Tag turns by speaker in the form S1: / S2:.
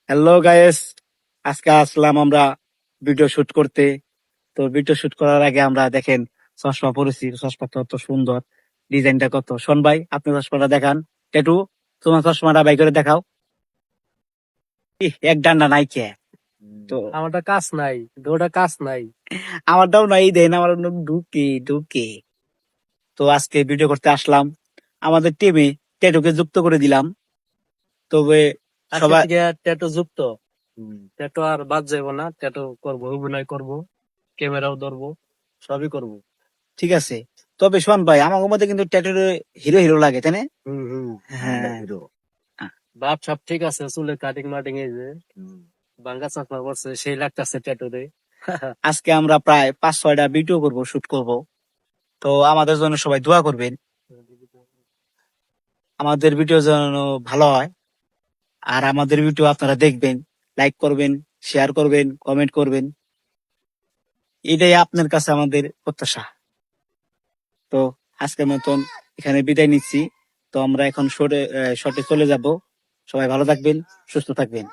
S1: Hello guys, আজকে আসলাম আমরা video shoot করতে। তো ভিডিও শুট করার আগে আমরা দেখেন চশমা পরেছি, চশমাটা কত সুন্দর, ডিজাইনটা কত। শোন ভাই, আপনি চশমাটা দেখান। টেটু, তোমার চশমাটা বাই করে দেখাও। এক ডান্ডা নাই কে? তো
S2: আমারটা কাজ নাই, ওটা কাজ নাই।
S1: আমারটাও নাই, দেন আমার ঢুকে ঢুকে। তো আজকে ভিডিও করতে আসলাম, আমাদের টিমে টেটুকে যুক্ত করে দিলাম। তবে
S2: আজকে
S1: সবাই
S2: থেকে ট্যাটু যুক্ত। ট্যাটু আর বাদ যাবো না, ট্যাটু করবো, অভিনয় করবো, ক্যামেরাও ধরবো, সবই করবো।
S1: ঠিক আছে। তবে শোন ভাই, আমার মধ্যে কিন্তু ট্যাটুর হিরো হিরো লাগে, তাই না?
S2: হম হম
S1: হ্যাঁ।
S2: বাপ সব ঠিক আছে, চুলে কাটিং মাটিং এই যে বাঙ্গা চশমা পড়ছে, সেই লাগতেছে ট্যাটু রে।
S1: আজকে আমরা প্রায় 5-6টা ভিডিও করব, শুট করব। তো আমাদের জন্য সবাই দোয়া করবেন, আমাদের ভিডিও যেন ভালো হয়। আর আমাদের ভিডিও আপনারা দেখবেন, লাইক করবেন, শেয়ার করবেন, কমেন্ট করবেন। এটাই আপনার কাছে আমাদের প্রত্যাশা। তো আজকের মতন এখানে বিদায় নিচ্ছি। তো আমরা এখন শর্টে চলে যাব। সবাই ভালো থাকবেন, সুস্থ থাকবেন।